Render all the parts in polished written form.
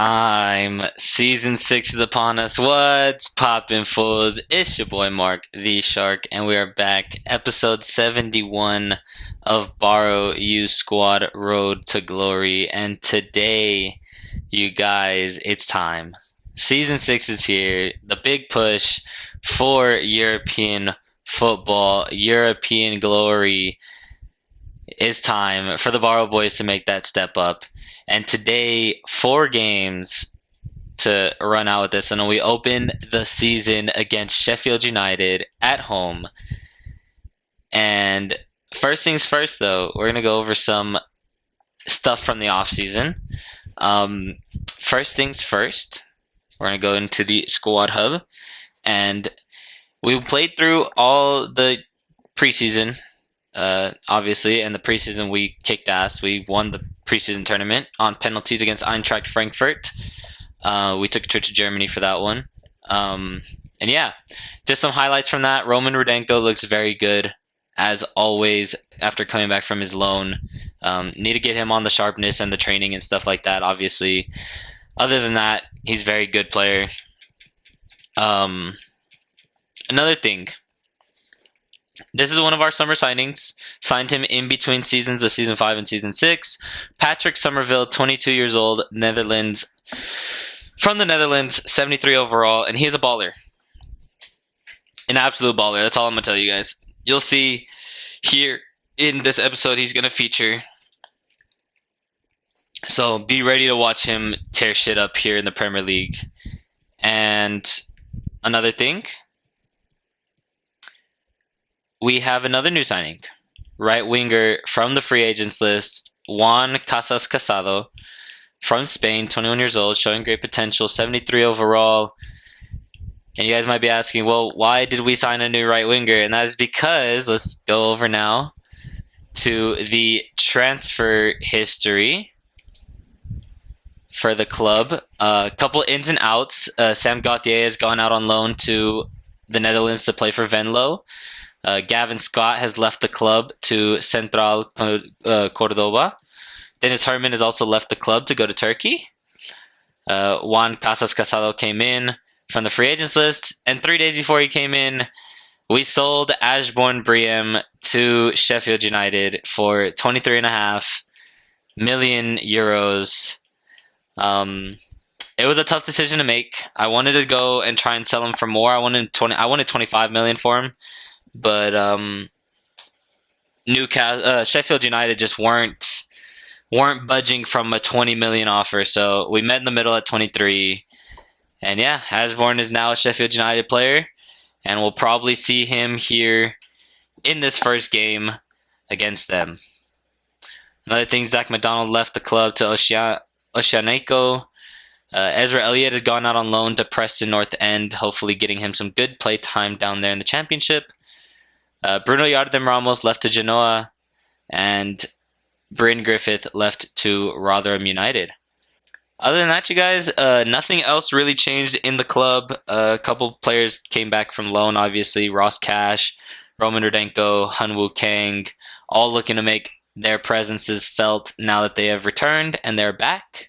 time. Season 6 is upon us. What's poppin', foos? It's your boy MarkTheShark, and we are back. Episode 71 of Barrow Wolves Squad Road to Glory. And today, you guys, it's time. Season 6 is here. The big push for European football, European glory. It's time for the Barrow boys to make that step up. And today, 4 games to run out with this. And we open the season against Sheffield United at home. And first things first, though, we're going to go over some stuff from the offseason. First things first, we're going to go into the squad hub. And we played through all the preseason. Obviously, in the preseason we kicked ass. We won the preseason tournament on penalties against Eintracht Frankfurt. We took a trip to Germany for that one. And yeah, just some highlights from that. Roman Rudenko looks very good, as always, after coming back from his loan. Need to get him on the sharpness and the training and stuff like that, obviously. Other than that, he's a very good player. Another thing. This is one of our summer signings. Signed him in between seasons of Season 5 and Season 6. Patrick Somerville, 22 years old, Netherlands. From the Netherlands, 73 overall, and he is a baller. An absolute baller. That's all I'm going to tell you guys. You'll see here in this episode he's going to feature. So be ready to watch him tear shit up here in the Premier League. And another thing, we have another new signing. Right winger from the free agents list, Juan Casas Casado from Spain, 21 years old, showing great potential, 73 overall. And you guys might be asking, well, why did we sign a new right winger? And that is because, let's go over now to the transfer history for the club. A couple ins and outs. Sam Gauthier has gone out on loan to the Netherlands to play for Venlo. Gavin Scott has left the club to Central Cordoba. Dennis Herman has also left the club to go to Turkey. Juan Casas Casado came in from the free agents list, and 3 days before he came in, we sold Ashbourne Briem to Sheffield United for 23.5 million euros. It was a tough decision to make. I wanted to go and try and sell him for more. I wanted 25 million for him. But Sheffield United just weren't budging from a 20 million offer, so we met in the middle at 23. And yeah, Ashbourne is now a Sheffield United player, and we'll probably see him here in this first game against them. Another thing, Zach McDonald left the club to Oceanico. Ezra Elliott has gone out on loan to Preston North End, hopefully getting him some good play time down there in the championship. Bruno Yardem Ramos left to Genoa, and Bryn Griffith left to Rotherham United. Other than that, you guys, nothing else really changed in the club. A couple players came back from loan, obviously. Ross Cash, Roman Rudenko, Hunwoo Kang, all looking to make their presences felt now that they have returned and they're back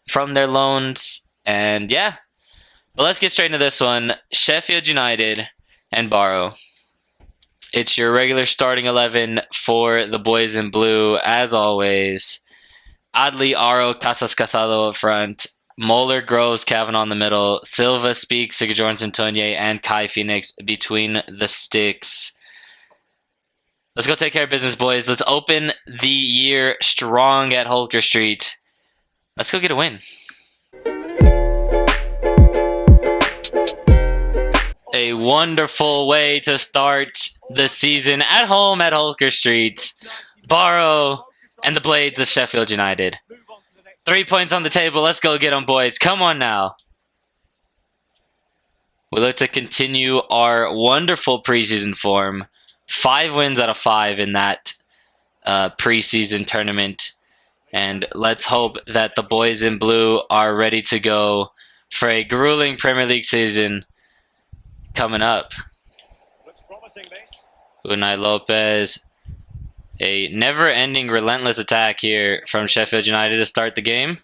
from their loans. And yeah, but let's get straight into this one. Sheffield United and Barrow. It's your regular starting 11 for the boys in blue, as always. Adli, Aro, Casas Casado up front. Moeller, Groves, Kavanagh in the middle. Silva, Speak, Sigurjonsson, Tonye, and Kai Phoenix between the sticks. Let's go take care of business, boys. Let's open the year strong at Holker Street. Let's go get a win. A wonderful way to start the season at home at Holker Street. Barrow and the Blades of Sheffield United. 3 points on the table. Let's go get them, boys. Come on now. We look to continue our wonderful preseason form. 5 wins out of 5 in that preseason tournament. And let's hope that the boys in blue are ready to go for a grueling Premier League season coming up. Unai Lopez. A never-ending, relentless attack here from Sheffield United to start the game.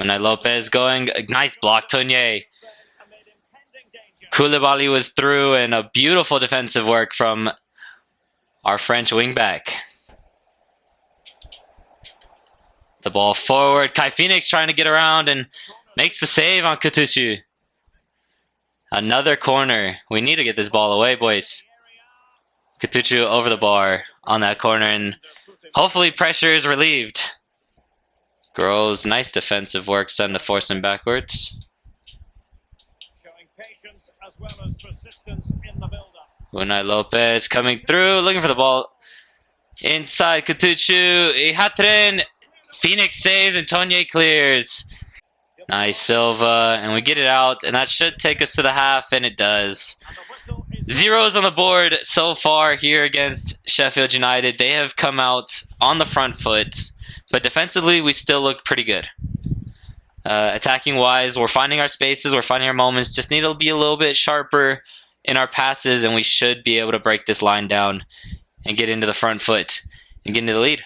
Unai Lopez going. Nice block, Tonye. Koulibaly was through, and a beautiful defensive work from our French wingback. The ball forward. Kai Phoenix trying to get around and makes the save on Kutushu. Another corner. We need to get this ball away, boys. Kutushu over the bar on that corner, and hopefully pressure is relieved. Groves, nice defensive work, starting to force him backwards. Showing patience as well as persistence in the build-up. Unai Lopez coming through, looking for the ball. Inside Kutucu, Ihatren, Phoenix saves, and Tonye clears. Nice Silva, and we get it out, and that should take us to the half, and it does. Zeros on the board so far here against Sheffield United. They have come out on the front foot, but defensively we still look pretty good. Attacking-wise, we're finding our spaces, we're finding our moments. Just need to be a little bit sharper in our passes, and we should be able to break this line down and get into the front foot and get into the lead.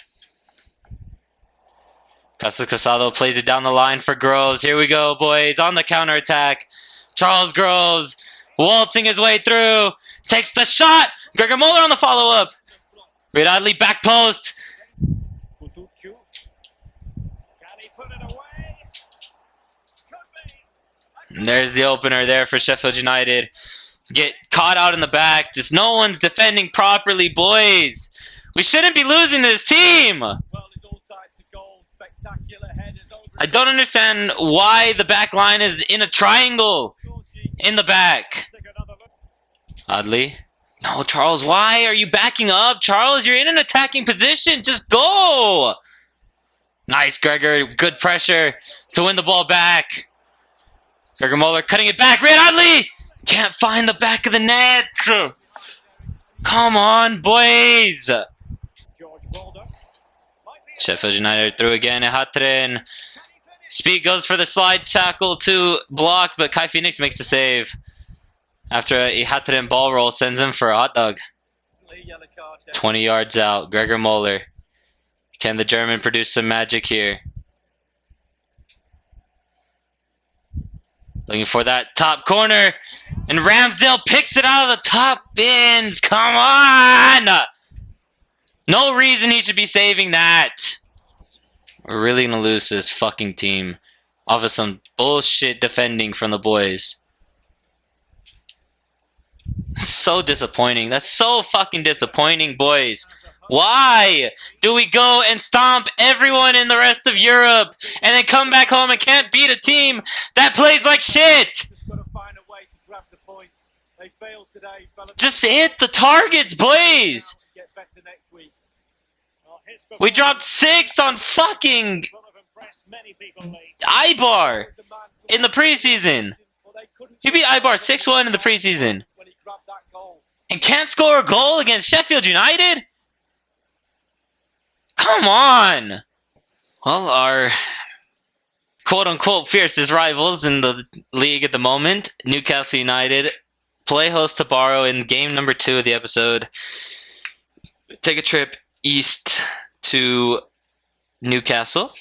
Casas Casado plays it down the line for Groves. Here we go, boys, on the counterattack. Charles Groves waltzing his way through. Takes the shot. Gregor Muller on the follow-up. Reid Adley back post. Kutucu. Can he put it away? Could be. And there's the opener there for Sheffield United. Get caught out in the back. Just no one's defending properly, boys. We shouldn't be losing this team. Well, there's all types of goals, spectacular headers over. I don't understand why the back line is in a triangle in the back. Take another look. Adley. No, Charles, why are you backing up? Charles, you're in an attacking position. Just go. Nice, Gregor. Good pressure to win the ball back. Gregor Muller cutting it back. Reid Adley can't find the back of the net. Come on, boys. George Balder. Might be Sheffield United through again. Ihatren. Speed goes for the slide tackle to block, but Kai Phoenix makes the save. After a Ihatren ball roll sends him for a hot dog. yellow card. 20 yards out. Gregor Muller. Can the German produce some magic here? Looking for that top corner. And Ramsdale picks it out of the top bins. Come on! No reason he should be saving that. We're really going to lose this fucking team off of some bullshit defending from the boys. So disappointing. That's so fucking disappointing, boys. Why do we go and stomp everyone in the rest of Europe and then come back home and can't beat a team that plays like shit? Just got to find a way to grab the points. They failed today. Just hit the targets, boys. Get better next week. Well, his We dropped 6 on fucking performance will have impressed many people, Lee. Ibar There's a man to- in the preseason. Well, they couldn't He beat Ibar 6-1 in the preseason when he grabbed that goal. and can't score a goal against Sheffield United? Come on. Well, our quote-unquote fiercest rivals in the league at the moment, Newcastle United, play host to Barrow in game number 2 of the episode. Take a trip east to Newcastle,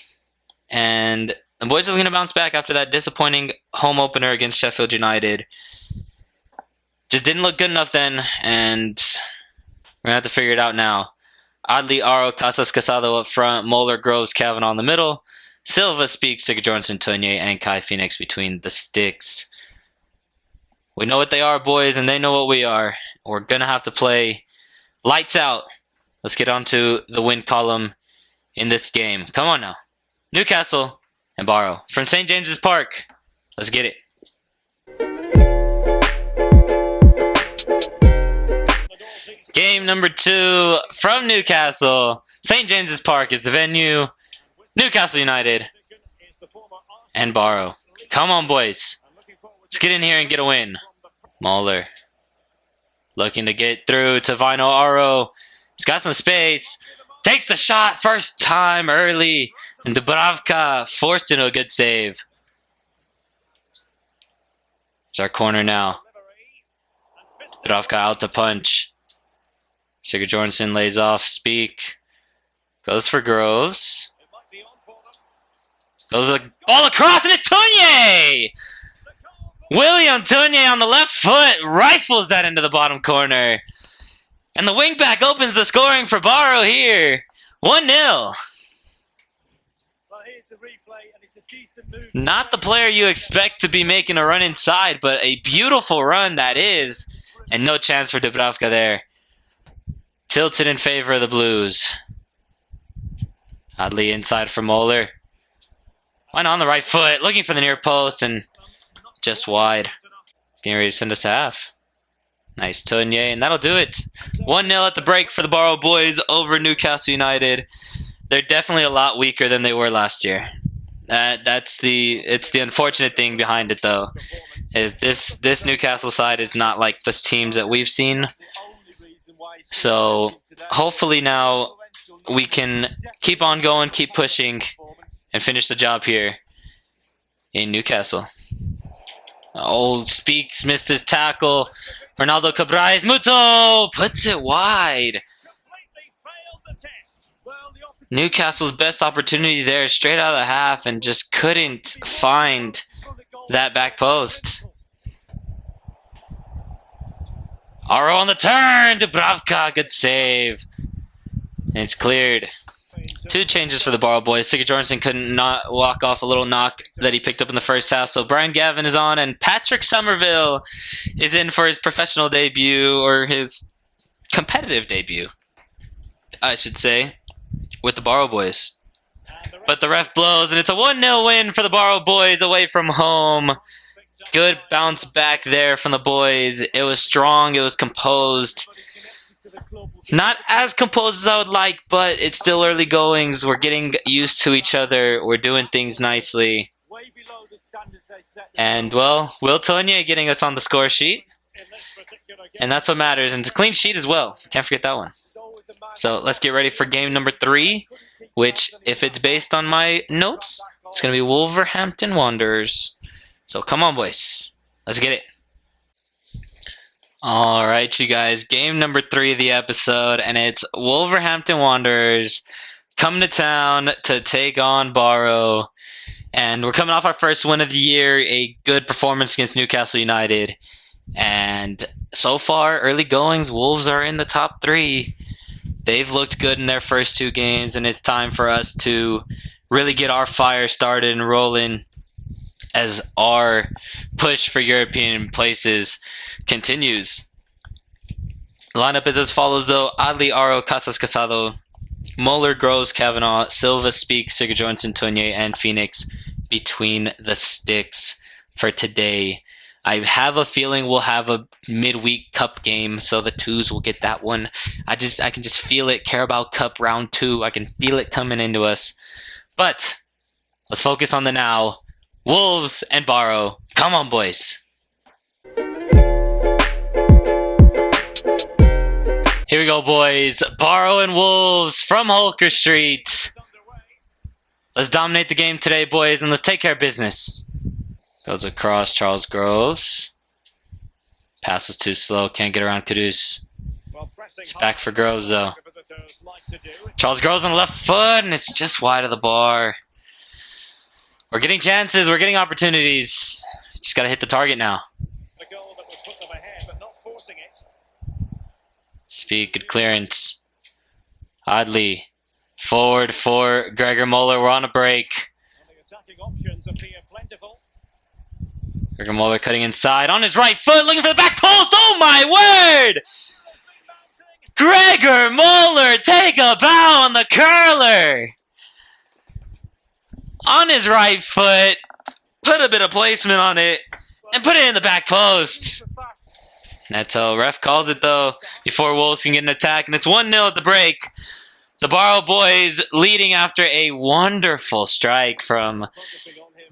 and the boys are looking to bounce back after that disappointing home opener against Sheffield United. Just didn't look good enough then, and we're going to have to figure it out now. Adley, Aro, Casas Casado up front, Muller, Groves, Kavanaugh in the middle, Silva, Speaks, Jorgensen, Tonye, and Kai Phoenix between the sticks. We know what they are, boys, and they know what we are. We're going to have to play lights out. Let's get on to the win column in this game. Come on now. Newcastle and Barrow from St. James's Park. Let's get it. Game number 2 from Newcastle. St. James's Park is the venue. Newcastle United and Barrow. Come on, boys. Let's get in here and get a win. Muller looking to get through to Vino Aro. He's got some space. Takes the shot first time early. And Dubravka forced into a good save. It's our corner now. Dubravka out to punch. Sigurd Jorgensen lays off. Speak. Goes for Groves. Goes the ball across, and it's Tunye! William Tunye on the left foot rifles that into the bottom corner. And the wingback opens the scoring for Barrow here. 1-0. Not the player you expect to be making a run inside, but a beautiful run that is. And no chance for Dubravka there. Tilted in favor of the Blues. Oddly inside for Moeller. Went on the right foot, looking for the near post, and just wide. Getting ready to send us to half. Nice Tunye, and that'll do it. 1-0 at the break for the Barrow boys over Newcastle United. They're definitely a lot weaker than they were last year. It's the unfortunate thing behind it, though, is this Newcastle side is not like the teams that we've seen. So hopefully now we can keep on going, keep pushing, and finish the job here in Newcastle. Old Speaks missed his tackle. Ronaldo Cabrales Muto puts it wide. Newcastle's best opportunity there, straight out of the half, and just couldn't find that back post. Aro on the turn. Dubravka, good save. And it's cleared. 2 changes for the Barrow boys. Sigurd Jorgensen couldn't not walk off a little knock that he picked up in the first half. So Brian Gavin is on, and Patrick Somerville is in for his professional debut, or his competitive debut, I should say, with the Barrow boys. But the ref blows, and it's a 1-0 win for the Barrow boys away from home. Good bounce back there from the boys. It was strong. It was composed. Not as composed as I would like, but it's still early goings. We're getting used to each other. We're doing things nicely. And, well, Will Tunye getting us on the score sheet. And that's what matters. And it's a clean sheet as well. Can't forget that one. So let's get ready for game number 3, which, if it's based on my notes, it's going to be Wolverhampton Wanderers. So come on, boys. Let's get it. All right, you guys. Game number 3 of the episode, and it's Wolverhampton Wanderers coming to town to take on Barrow. And we're coming off our first win of the year, a good performance against Newcastle United. And so far, early goings, Wolves are in the top 3. They've looked good in their first 2 games, and it's time for us to really get our fire started and rolling as our push for European places continues. The lineup is as follows, though. Adli, Aro, Casas Casado, Moeller, Groves, Kavanaugh, Silva, Speak, Sigurd Jorgensen, Tunye, and Phoenix between the sticks for today. I have a feeling we'll have a midweek cup game, so the twos will get that one. I can just feel it. Carabao Cup round 2. I can feel it coming into us. But let's focus on the now. Wolves and Barrow. Come on, boys. Here we go, boys. Barrow and Wolves from Holker Street. Let's dominate the game today, boys, and let's take care of business. Goes across Charles Groves. Pass was too slow. Can't get around Kudus. It's back for Groves, though. Charles Groves on the left foot, and it's just wide of the bar. We're getting chances. We're getting opportunities. Just got to hit the target now. Speed, good clearance. Oddly. Forward for Gregor Moeller. We're on a break. Gregor Moeller cutting inside on his right foot, looking for the back post. Oh my word! Gregor Moeller take a bow on the curler. On his right foot, put a bit of placement on it, and put it in the back post. Neto, ref calls it though, before Wolves can get an attack, and it's 1-0 at the break. The Barrow boys leading after a wonderful strike from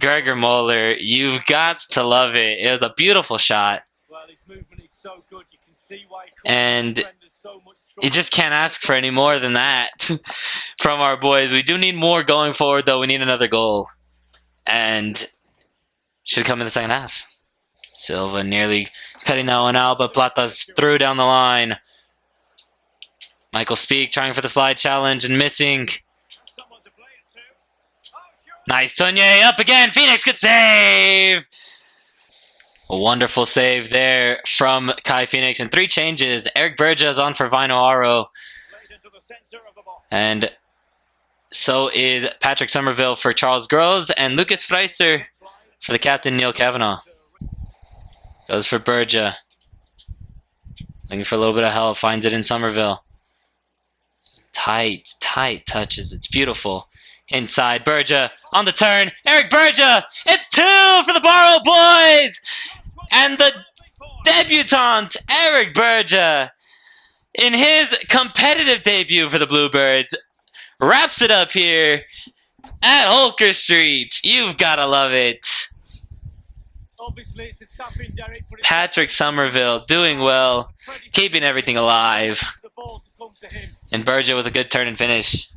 Gregor Moeller. You've got to love it. It was a beautiful shot. And you just can't ask for any more than that from our boys. We do need more going forward, though. We need another goal. And should come in the second half. Silva nearly cutting that one out, but Plata's through down the line. Michael Speak trying for the slide challenge and missing. Nice. Tonye up again. Phoenix, good save. A wonderful save there from Kai Phoenix. And 3 changes. Eric Berger is on for Vino Aro. And so is Patrick Somerville for Charles Groves. And Lucas Freiser for the captain, Neil Kavanagh. Goes for Berger. Looking for a little bit of help. Finds it in Somerville. Tight touches. It's beautiful. Inside, Berger on the turn. Eric Berger! It's 2 for the Barrow boys! And the debutant, Eric Berger, in his competitive debut for the Bluebirds, wraps it up here at Holker Street. You've got to love it. Patrick Somerville doing well, keeping everything alive. And Berger with a good turn and finish.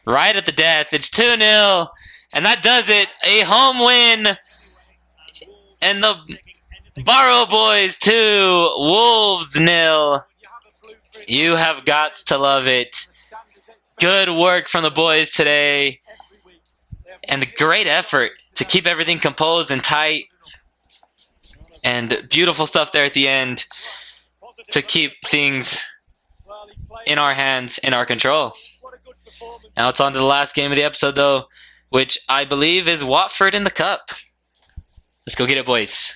Right at the death, it's 2-0, and that does it. A home win, and the Barrow boys 2, Wolves 0. You have got to love it. Good work from the boys today, and a great effort to keep everything composed and tight, and beautiful stuff there at the end to keep things in our hands, in our control. Now it's on to the last game of the episode, though, which I believe is Watford in the Cup. Let's go get it, boys.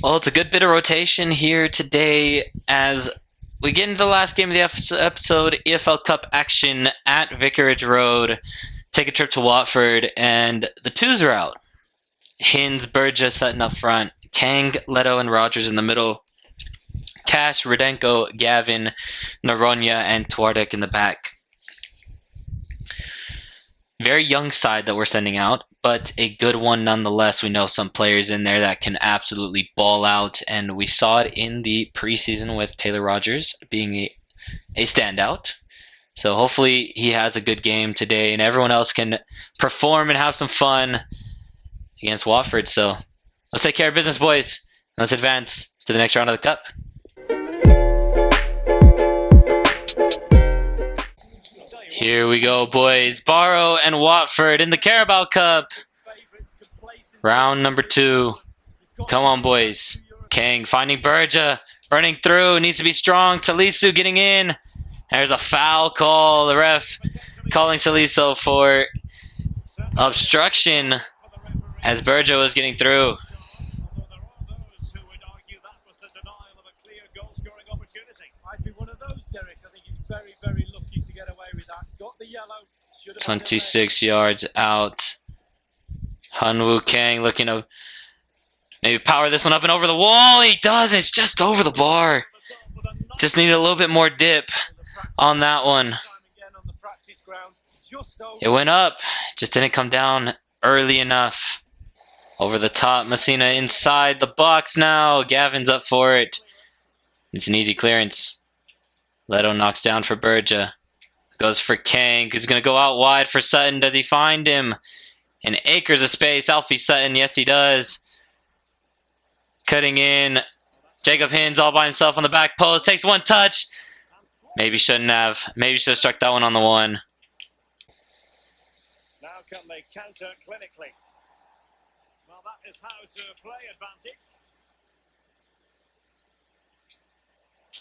Well, it's a good bit of rotation here today as we get into the last game of the episode, EFL Cup action at Vicarage Road. Take a trip to Watford, and the twos are out. Hinds, Berger, Sutton up front. Kang, Leto, and Rogers in the middle. Cash, Rudenko, Gavin, Naronya, and Twardek in the back. Very young side that we're sending out, but a good one nonetheless. We know some players in there that can absolutely ball out, and we saw it in the preseason with Taylor Rogers being a standout. So hopefully he has a good game today, and everyone else can perform and have some fun against Watford. So let's take care of business, boys. Let's advance to the next round of the Cup. Here we go, boys. Barrow and Watford in the Carabao Cup. Round number 2. Come on, boys. Kang finding Berger. Running through. Needs to be strong. Salisu getting in. There's a foul call. The ref calling Salisu for obstruction as Berger was getting through. Might be one of those, Derek. I think he's very, very lucky to get away with that. Got the yellow. 26 yards out. Hunwoo Kang looking to maybe power this one up and over the wall. He does. It's just over the bar. Just need a little bit more dip on that one. It went up. Just didn't come down early enough. Over the top. Messina inside the box now. Gavin's up for it. It's an easy clearance. Leto knocks down for Berger. Goes for Kang, who's going to go out wide for Sutton. Does he find him? In acres of space. Alfie Sutton, yes he does. Cutting in. Jacob Hinds all by himself on the back post. Takes one touch. Maybe shouldn't have. Maybe should have struck that one on the one. Now can they counter clinically? Well, that is how to play advantage.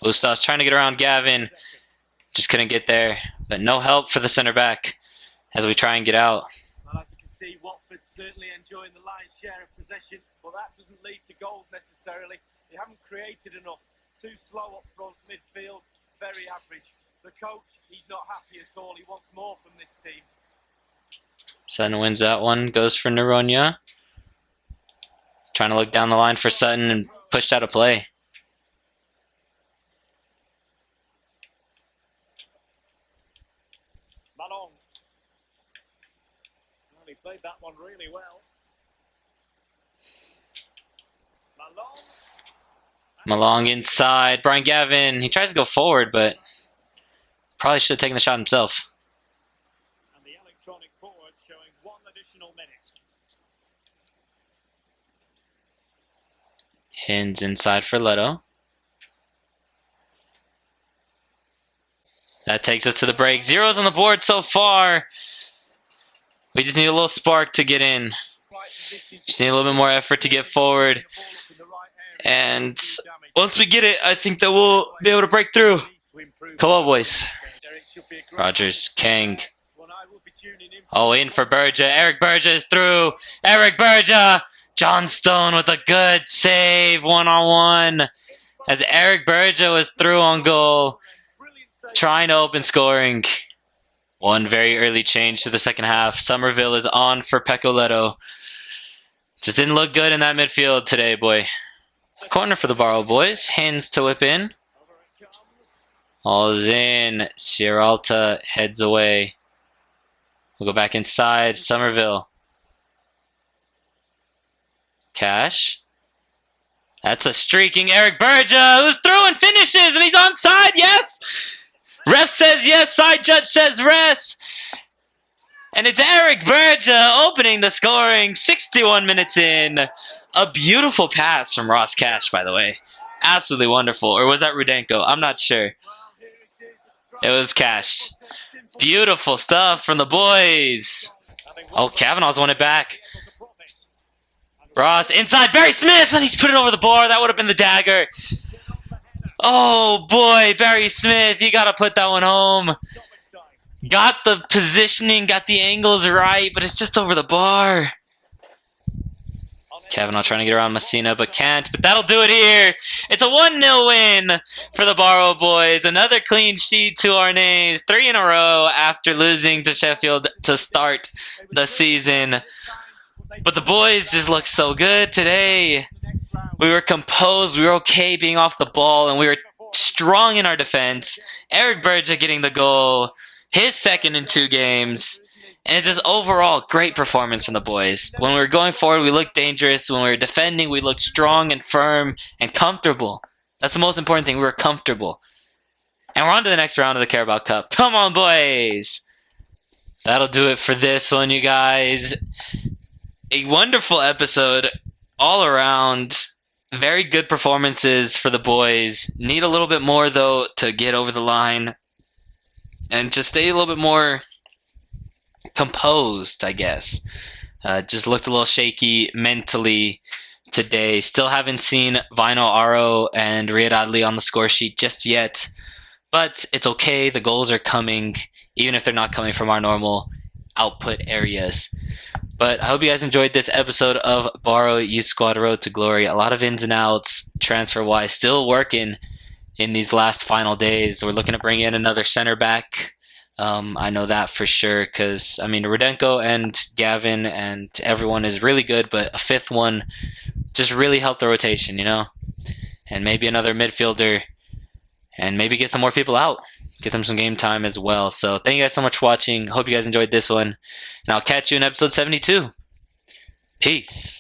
Usta's trying to get around Gavin. Just couldn't get there. But no help for the center back as we try and get out. Well, as you can see, Watford's certainly enjoying the lion's share of possession, but that doesn't lead to goals necessarily. They haven't created enough. Too slow up front, midfield, very average. The coach, he's not happy at all. He wants more from this team. Sutton wins that one. Goes for Naronya. Trying to look down the line for Sutton and pushed out of play. Malong. Well, he played that one really well. Malong inside. Brian Gavin. He tries to go forward, but probably should have taken the shot himself. And the electronic board showing 1 additional minute. Hinds inside for Leto. That takes us to the break. 0s on the board so far. We just need a little spark to get in. Just need a little bit more effort to get forward. And once we get it, I think that we'll be able to break through. Come on, boys. Rogers, Kang. Oh, in for Berger. Eric Berger is through. Eric Berger. John Stone with a good save one-on-one. As Eric Berger was through on goal. Trying to open scoring. One very early change to the second half. Somerville is on for Pecoletto. Just didn't look good in that midfield today, boy. Corner for the Barrow boys. Hands to whip in. All's in. Sierralta heads away. We'll go back inside. Somerville. Cash. That's a streaking Eric Berger, who's through and finishes, and he's onside. Yes! Ref says yes. Side judge says rest. And it's Eric Berger opening the scoring. 61 minutes in. A beautiful pass from Ross Cash, by the way. Absolutely wonderful. Or was that Rudenko? I'm not sure. It was Cash. Beautiful stuff from the boys. Oh, Kavanaugh's won it back. Ross inside. Barry Smith, and he's put it over the bar. That would have been the dagger. Oh, boy. Barry Smith, you got to put that one home. Got the positioning, got the angles right, but it's just over the bar. Kavanaugh trying to get around Messina, but can't. But that'll do it here. It's a 1-0 win for the Barrow boys. Another clean sheet to our names. 3 in a row after losing to Sheffield to start the season. But the boys just look so good today. We were composed. We were okay being off the ball, and we were strong in our defense. Eric Berger getting the goal. His second in 2 games. And it's just overall great performance from the boys. When we were going forward, we looked dangerous. When we were defending, we looked strong and firm and comfortable. That's the most important thing. We were comfortable. And we're on to the next round of the Carabao Cup. Come on, boys. That'll do it for this one, you guys. A wonderful episode all around. Very good performances for the boys. Need a little bit more, though, to get over the line. And just stay a little bit more composed, I guess. Just looked a little shaky mentally today. Still haven't seen Vinyl Aro and Riyad Adli on the score sheet just yet. But it's okay. The goals are coming, even if they're not coming from our normal output areas. But I hope you guys enjoyed this episode of Barrow Youth Squad Road to Glory. A lot of ins and outs, transfer-wise. Still working in these last final days. We're looking to bring in another center back. I know that for sure because, I mean, Rudenko and Gavin and everyone is really good, but a 5th one just really helped the rotation, you know? And maybe another midfielder and maybe get some more people out. Get them some game time as well. So thank you guys so much for watching. Hope you guys enjoyed this one. And I'll catch you in episode 72. Peace.